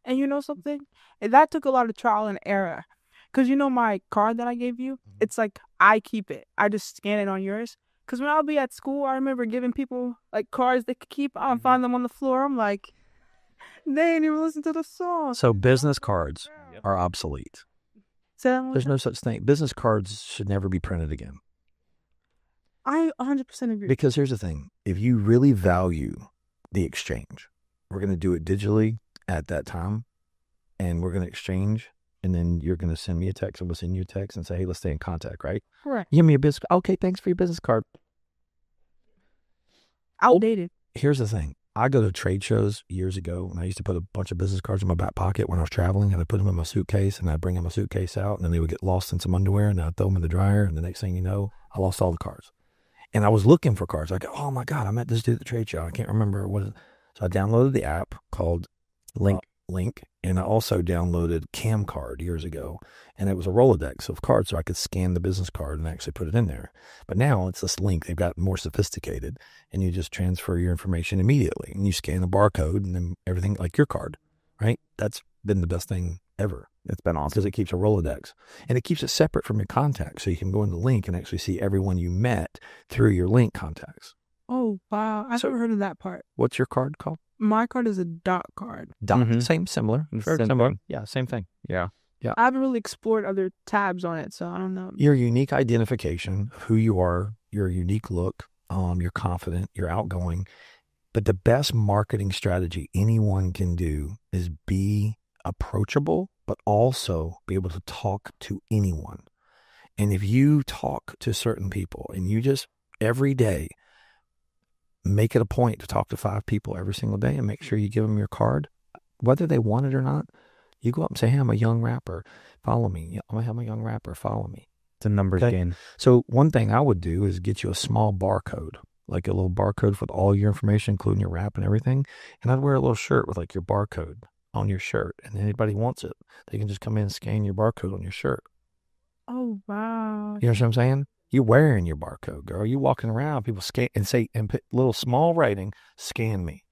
And you know something? That took a lot of trial and error. Because my card that I gave you, it's like I keep it. I just scan it on yours. Because when I'll be at school, I remember giving people like cards they could keep. I'll find them on the floor. I'm like, they ain't even listen to the song. So business cards are obsolete. So There's no such thing. Business cards should never be printed again. I 100% agree. Because here's the thing. If you really value the exchange, we're going to do it digitally at that time, and we're going to exchange, and then you're going to send me a text, and we'll send you a text and say, hey, let's stay in contact, right? Correct. Give me a business. Okay, thanks for your business card. Outdated. Here's the thing. I go to trade shows years ago, and I used to put a bunch of business cards in my back pocket when I was traveling, and I'd put them in my suitcase, and I'd bring my suitcase out, and then they would get lost in some underwear, and I'd throw them in the dryer, and the next thing you know, I lost all the cards. And I was looking for cards. I go, oh my God, I met this dude at the trade show. I can't remember what it is. So I downloaded the app called Link, and I also downloaded Camcard years ago, and it was a Rolodex of cards, so I could scan the business card and actually put it in there. But now it's this Link. They've got more sophisticated, and you just transfer your information immediately, and you scan a barcode, and then everything like your card, right? That's been the best thing ever. It's been awesome because it keeps a Rolodex, and it keeps it separate from your contacts, so you can go in the Link and actually see everyone you met through your Link contacts. Oh, wow. I've never heard of that part. What's your card called? My card is a dot card. Dot, similar. Very similar. Yeah, same thing. Yeah. I haven't really explored other tabs on it, so I don't know. Your unique identification of who you are, your unique look, you're confident, you're outgoing. But the best marketing strategy anyone can do is be approachable, but also be able to talk to anyone. And if you talk to certain people and you just every day make it a point to talk to 5 people every single day and make sure you give them your card, whether they want it or not, you go up and say, hey, I'm a young rapper, follow me. I'm a young rapper, follow me. It's a numbers game. So one thing I would do is get you a small barcode, like a little barcode with all your information, including your rap and everything. And I'd wear a little shirt with like your barcode on your shirt. And anybody wants it, they can just come in and scan your barcode on your shirt. Oh, wow. You know what I'm saying? You're wearing your barcode, girl. You walking around, people scan and say, and put little small writing, scan me.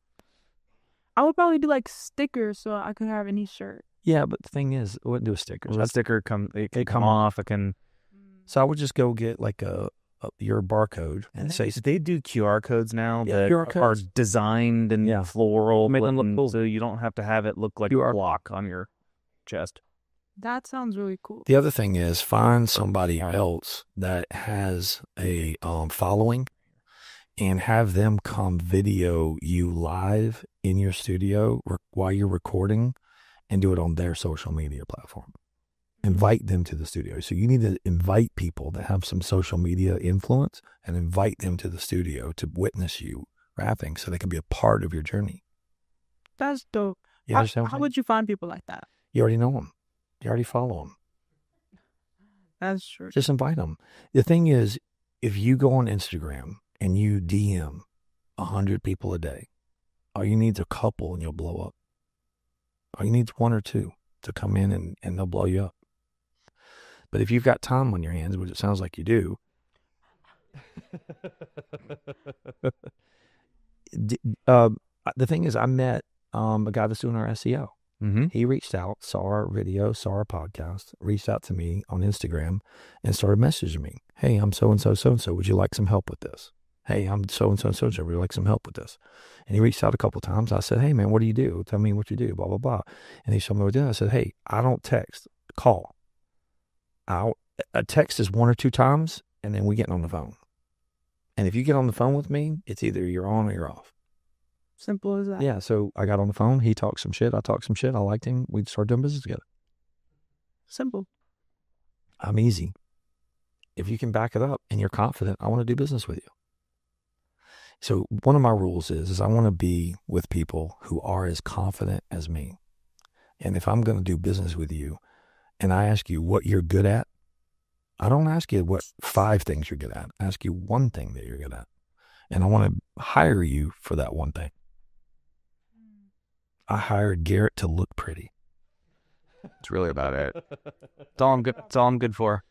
I would probably do like stickers so I could have any shirt. Yeah, but the thing is, I wouldn't do a sticker. Well, that sticker come off. It can. So I would just go get like your barcode and say, they do QR codes now that QR codes are designed and floral, make them look cool. So you don't have to have it look like a block on your chest. That sounds really cool. The other thing is find somebody else that has a following and have them come video you live in your studio while you're recording and do it on their social media platform. Invite them to the studio. So you need to invite people that have some social media influence and invite them to the studio to witness you rapping so they can be a part of your journey. That's dope. How would you find people like that? You already know them. You already follow them. That's true. Just invite them. The thing is, if you go on Instagram and you DM 100 people a day, all you need is a couple and you'll blow up. All you need is 1 or 2 to come in and they'll blow you up. But if you've got time on your hands, which it sounds like you do, the thing is, I met a guy that's doing our SEO. Mm-hmm. He reached out, saw our video, saw our podcast, reached out to me on Instagram and started messaging me. Hey, I'm so-and-so, so-and-so. Would you like some help with this? Hey, I'm so-and-so, so-and-so. Would you like some help with this? And he reached out a couple of times. I said, hey, man, what do you do? Tell me what you do, blah, blah, blah. And he showed me what to do. I said, hey, I don't text, call. A text is 1 or 2 times, and then we get on the phone. And if you get on the phone with me, it's either you're on or you're off. Simple as that. Yeah, so I got on the phone. He talked some shit. I talked some shit. I liked him. We started doing business together. Simple. I'm easy. If you can back it up and you're confident, I want to do business with you. So one of my rules is I want to be with people who are as confident as me. And if I'm going to do business with you and I ask you what you're good at, I don't ask you what 5 things you're good at. I ask you 1 thing that you're good at. And I want to hire you for that 1 thing. I hired Garrett to look pretty. It's really about it. It's all I'm good for.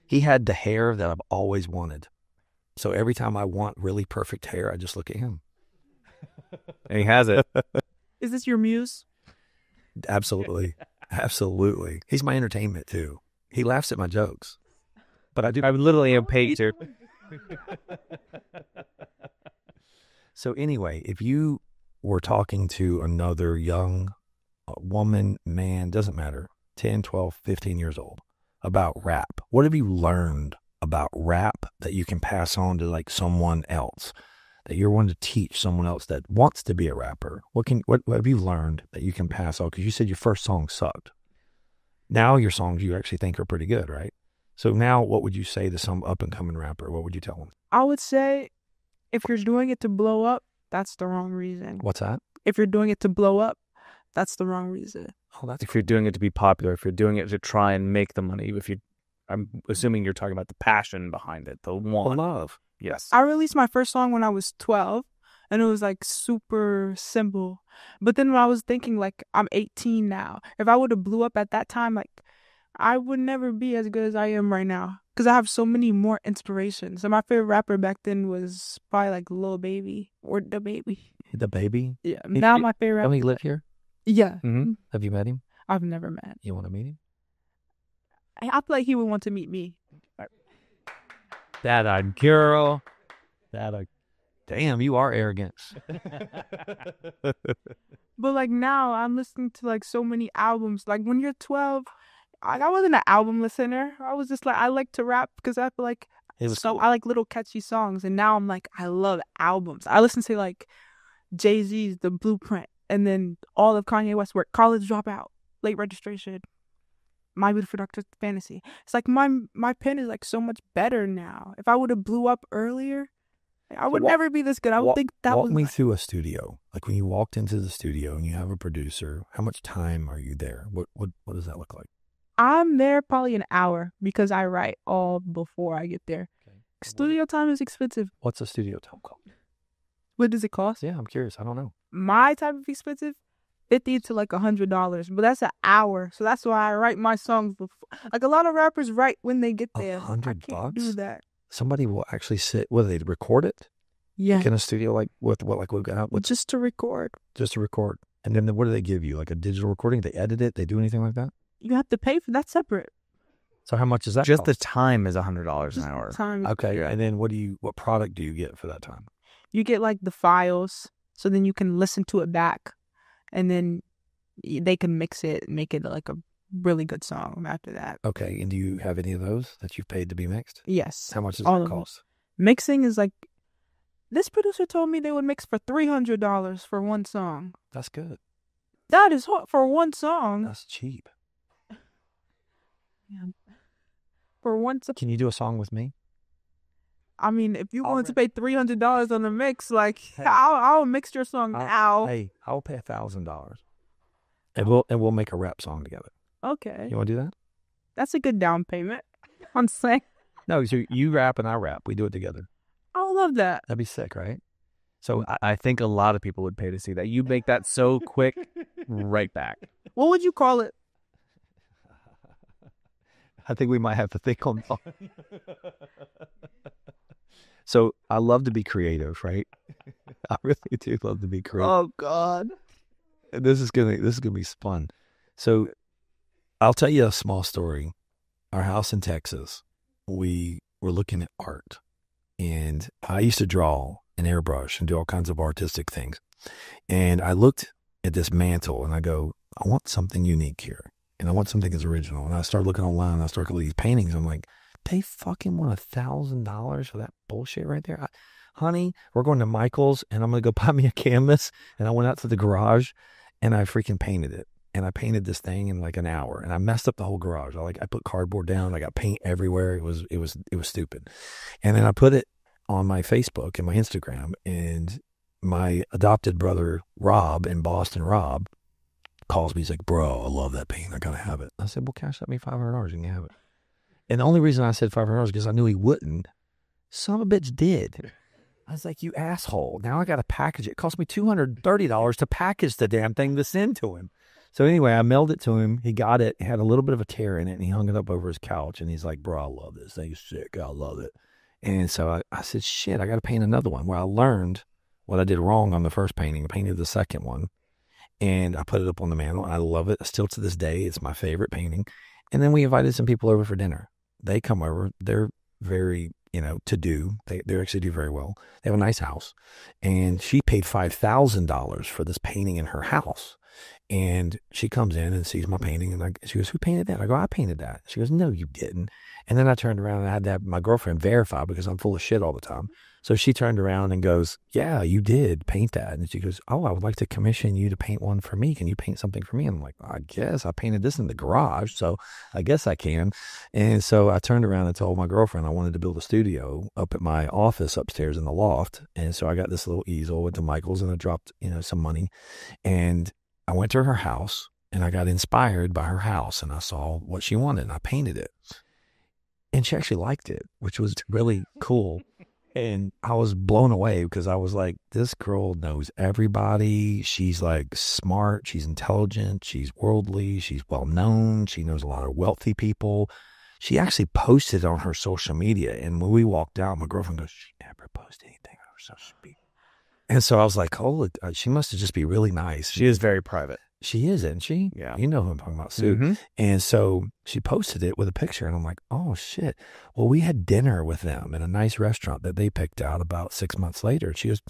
He had the hair that I've always wanted. So every time I want really perfect hair, I just look at him. And he has it. Is this your muse? Absolutely. Absolutely. He's my entertainment too. He laughs at my jokes. But I do. I literally am paid to. So anyway, if you were talking to another young woman, man, doesn't matter, 10, 12, 15 years old, about rap, what have you learned about rap that you can pass on to like someone else, that you're wanting to teach someone else that wants to be a rapper? What have you learned that you can pass on? Because you said your first song sucked. Now your songs you actually think are pretty good, right? So now what would you say to some up-and-coming rapper? What would you tell them? I would say if you're doing it to blow up, that's the wrong reason. What's that? If you're doing it to blow up, that's the wrong reason. Oh, that's If you're doing it to be popular, if you're doing it to try and make the money, I'm assuming you're talking about the passion behind it, the want. love. Yes. I released my first song when I was 12, and it was like super simple. But then when I was thinking, like, I'm 18 now. If I would have blew up at that time, like, I would never be as good as I am right now. Because I have so many more inspirations. So my favorite rapper back then was probably like Lil Baby or Da Baby. The Baby? Yeah. Now my favorite Don't rapper. he live here? Yeah. Mm-hmm. Have you met him? I've never met. You want to meet him? I feel like he would want to meet me. That girl. Damn, you are arrogant. But like now I'm listening to like so many albums. Like when you're 12, I wasn't an album listener. I was just like, I like to rap because I feel like It was cool. I like little catchy songs. And now I'm like, I love albums. I listen to like Jay-Z's The Blueprint, and then all of Kanye West's work, College Dropout, Late Registration, My Beautiful Dark Twisted Fantasy. It's like my pen is like so much better now. If I would have blew up earlier, I would never be this good. I would think that walk was me through a studio. Like when you walked into the studio and you have a producer, how much time are you there? What does that look like? I'm there probably an hour because I write all before I get there. Okay. Studio time is expensive. What's a studio time called? What does it cost? Yeah, I'm curious. I don't know. My type of expensive, $50 to like $100, but that's an hour. So that's why I write my songs before. Like a lot of rappers write when they get there. $100? I can't do that. Somebody will actually sit. What do they record it? Yeah, Like in a studio, like with what, like we've got, with just to record. just to record. And then what do they give you? Like a digital recording? They edit it? They do anything like that? You have to pay for that separate. So how much is that? Just the cost? time is $100 an Just hour. time. Okay, Yeah. and then what product do you get for that time? You get like the files, so then you can listen to it back, and then they can mix it and make it like a really good song after that. Okay, and do you have any of those that you've paid to be mixed? Yes. How much does All that of them. cost? Mixing is like, this producer told me they would mix for $300 for one song. That's good. That is hot for one song. That's cheap. Yeah. For one song. Can you do a song with me? I mean, if you I'll wanted to pay $300 on the mix, like, Hey. I'll mix your song now. Hey, I'll pay $1,000, and we'll make a rap song together. Okay. You want to do that? That's a good down payment. I'm saying. No, so you rap and I rap. We do it together. I love that. That'd be sick, right? So I think a lot of people would pay to see that. You make that so quick, right back. What would you call it? I think we might have to think on that. So I love to be creative, right? I really do love to be creative. Oh, God. This is gonna be fun. So I'll tell you a small story. Our house in Texas, we were looking at art, and I used to draw and airbrush and do all kinds of artistic things. And I looked at this mantle and I go, I want something unique here. And I want something that's original. And I started looking online and I started looking at these paintings. I'm like, they fucking want $1,000 for that bullshit right there. Honey, we're going to Michael's and I'm going to go buy me a canvas. And I went out to the garage and I freaking painted it. And I painted this thing in like an hour and I messed up the whole garage. I put cardboard down. I got paint everywhere. It was stupid. And then I put it on my Facebook and my Instagram, and my adopted brother, Rob, in Boston, Rob, calls me. He's like, bro, I love that painting. I got to have it. I said, well, cash out me $500 and you have it. And the only reason I said $500 is because I knew he wouldn't. Son of a bitch did. I was like, you asshole. Now I got to package it. It cost me $230 to package the damn thing to send to him. So anyway, I mailed it to him. He got it. It had a little bit of a tear in it, and he hung it up over his couch. And he's like, bro, I love this thing. It's sick. I love it. And so I said, shit, I got to paint another one. Well, I learned what I did wrong on the first painting. I painted the second one, and I put it up on the mantle. I love it. Still to this day, it's my favorite painting. And then we invited some people over for dinner. They come over. They're very, to do. They actually do very well. They have a nice house. And she paid $5,000 for this painting in her house. And she comes in and sees my painting, and she goes, "Who painted that?" I go, "I painted that." She goes, "No, you didn't." And then I turned around and I had to have my girlfriend verify because I'm full of shit all the time. So she turned around and goes, "Yeah, you did paint that." And she goes, "Oh, I would like to commission you to paint one for me. Can you paint something for me?" And I'm like, "I guess I painted this in the garage, so I guess I can." And so I turned around and told my girlfriend I wanted to build a studio up at my office upstairs in the loft. And so I got this little easel with the Michaels, and I dropped, some money. And I went to her house, and I got inspired by her house, and I saw what she wanted, and I painted it. And she actually liked it, which was really cool. And I was blown away because I was like, this girl knows everybody. She's like smart. She's intelligent. She's worldly. She's well known. She knows a lot of wealthy people. She actually posted on her social media. And when we walked out, my girlfriend goes, "She never posted anything on her social media." And so I was like, "Oh, she must just be really nice." She is very private. She is, isn't she? Yeah. You know who I'm talking about, Sue. Mm-hmm. And so she posted it with a picture, and I'm like, "Oh, shit." Well, we had dinner with them in a nice restaurant that they picked out about 6 months later. She goes,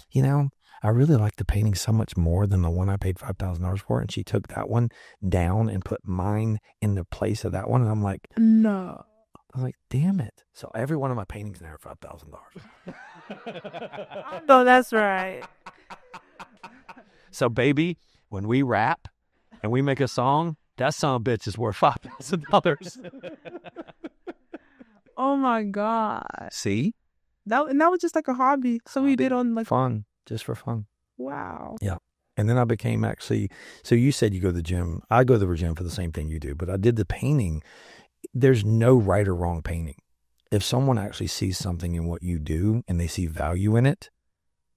"I really like the painting so much more than the one I paid $5,000 for." And she took that one down and put mine in the place of that one. And I'm like, No. I was like, damn it. So every one of my paintings now are $5,000. No, that's right. So, baby, when we rap and we make a song, that son of a bitch is worth $5,000. Oh my God. See? That was just like a hobby. So we did on like Fun, just for fun. wow. Yeah. And then I became actually, so you said you go to the gym. I go to the gym for the same thing you do, but I did the painting. There's no right or wrong painting. If someone actually sees something in what you do and they see value in it,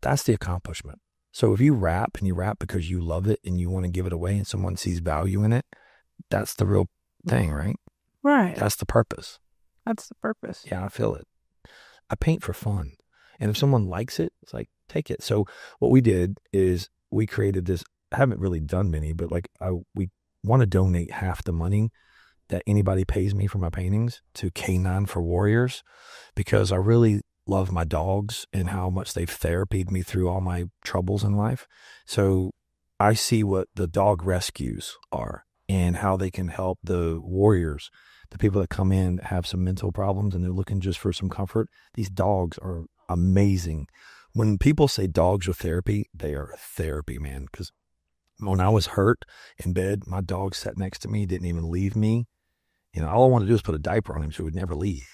that's the accomplishment. So if you rap and you rap because you love it and you want to give it away and someone sees value in it, that's the real thing, right? Right. That's the purpose. That's the purpose. Yeah, I feel it. I paint for fun. And if someone likes it, it's like, take it. So what we did is we created this. I haven't really done many, but we want to donate half the money that anybody pays me for my paintings to K9 for Warriors, because I really love my dogs and how much they've therapied me through all my troubles in life. So I see what the dog rescues are and how they can help the warriors, the people that come in that have some mental problems and they're looking just for some comfort. These dogs are amazing. When people say dogs are therapy, they are therapy, man. Because when I was hurt in bed, my dog sat next to me, didn't even leave me. All I wanted to do was put a diaper on him so he would never leave.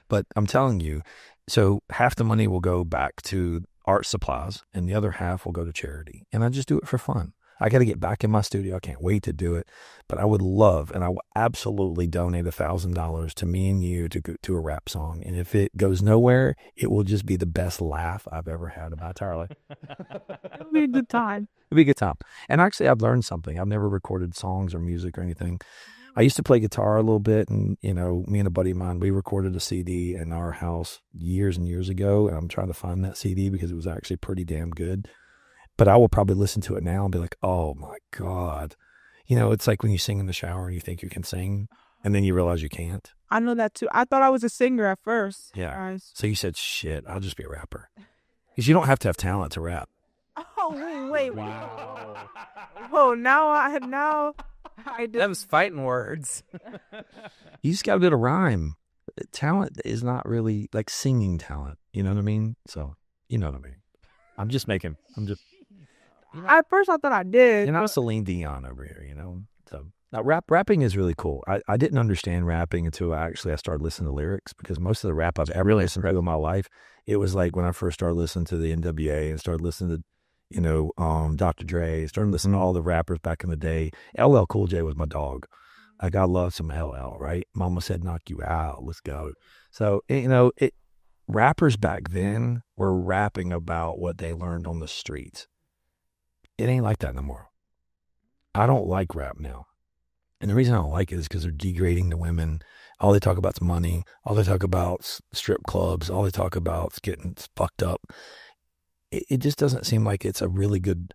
But I'm telling you, so half the money will go back to art supplies and the other half will go to charity. And I just do it for fun. I got to get back in my studio. I can't wait to do it. But I would love, and I will absolutely donate $1,000 to me and you to go to a rap song. And if it goes nowhere, it will just be the best laugh I've ever had in my entire life. It'll be a good time. It'll be a good time. And actually, I've learned something. I've never recorded songs or music or anything. I used to play guitar a little bit, and, me and a buddy of mine, we recorded a CD in our house years and years ago. And I'm trying to find that CD because it was actually pretty damn good. But I will probably listen to it now and be like, oh my God. It's like when you sing in the shower and you think you can sing and then you realize you can't. I know that too. I thought I was a singer at first. Yeah. Guys. So you said, shit, I'll just be a rapper. Because you don't have to have talent to rap. Oh, wait. Wow. Oh, now I did. That was fighting words. You just got to be able to rhyme. Talent is not really like singing talent. You know what I mean? So, you know what I mean? I'm just. At first I thought I did. You're not Celine Dion over here, So now rapping is really cool. I didn't understand rapping until I started listening to lyrics, because most of the rap I've ever listened to in my life, it was like when I first started listening to the NWA and started listening to, Dr. Dre, started listening to all the rappers back in the day. LL Cool J was my dog. Like, I love some LL, right? Mama said, knock you out. Let's go. So, rappers back then were rapping about what they learned on the streets. It ain't like that no more. I don't like rap now. And the reason I don't like it is because they're degrading the women. All they talk about is money. All they talk about is strip clubs. All they talk about is getting fucked up. It just doesn't seem like it's a really good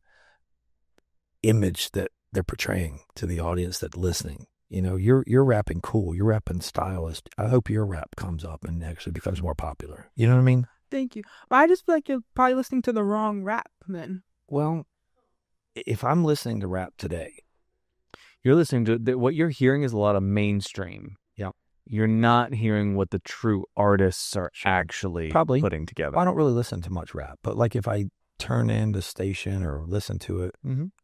image that they're portraying to the audience that's listening. You know, you're rapping cool. Your rapping style is, I hope your rap comes up and actually becomes more popular. You know what I mean? Thank you. But I just feel like you're probably listening to the wrong rap then. Well, if I'm listening to rap today, You're listening to what you're hearing is a lot of mainstream. Yeah. You're not hearing what the true artists are actually Probably. putting together. I don't really listen to much rap, but like if I turn in the station or listen to it,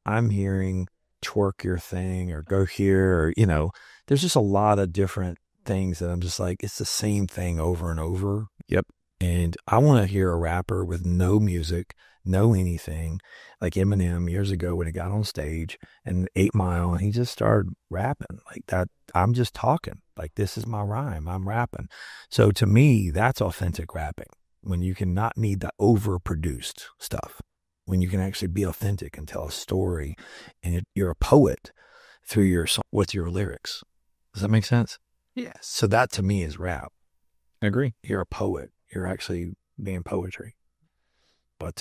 I'm hearing twerk your thing or go here, or, you know, there's just a lot of different things that I'm just like, it's the same thing over and over. Yep. And I want to hear a rapper with no music, no anything, like Eminem years ago when he got on stage and 8 Mile and he just started rapping like that. I'm just talking like, this is my rhyme. I'm rapping. So to me, that's authentic rapping, when you can not need the overproduced stuff, when you can actually be authentic and tell a story, and you're a poet through your song with your lyrics. Does that make sense? Yes. So that to me is rap. I agree. You're a poet. You're actually being poetry. But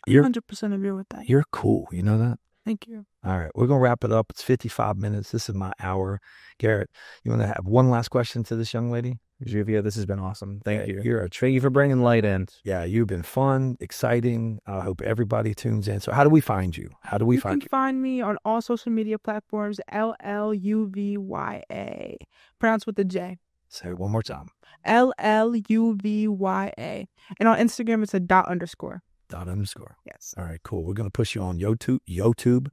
You're 100% agree with that. you're cool. You know that? Thank you. All right, we're gonna wrap it up. It's 55 minutes. This is my hour. Garrett, you want to have one last question to this young lady? Lluvya, this has been awesome. Thank you. You're a Thank you for bringing light in. Yeah, you've been fun, exciting. I hope everybody tunes in. So how do we find you? How do we You find can find me on all social media platforms, LLUVYA. Pronounced with a J. Say it one more time. LLUVYA. And on Instagram, it's a _. _. Yes. All right, cool. We're going to push you on YouTube,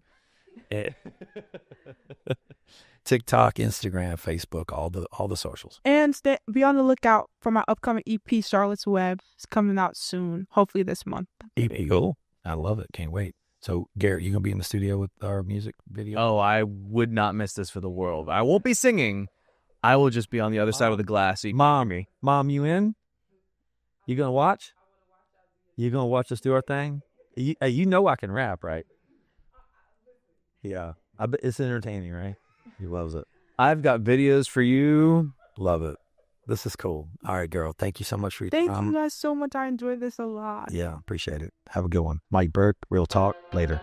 TikTok, Instagram, Facebook, all the socials. And be on the lookout for my upcoming EP, Charlotte's Web. It's coming out soon, hopefully this month. EP, cool. I love it. Can't wait. So, Garrett, you going to be in the studio with our music video? Oh, I would not miss this for the world. I won't be singing. I will just be on the other side of the glass. Mom, you in? You going to watch? You going to watch us do our thing? You know I can rap, right? Yeah. I bet it's entertaining, right? He loves it. I've got videos for you. Love it. This is cool. All right, girl. Thank you so much for your Thank time. you guys so much. I enjoyed this a lot. Yeah, appreciate it. Have a good one. Mike Burke, Real Talk. Later.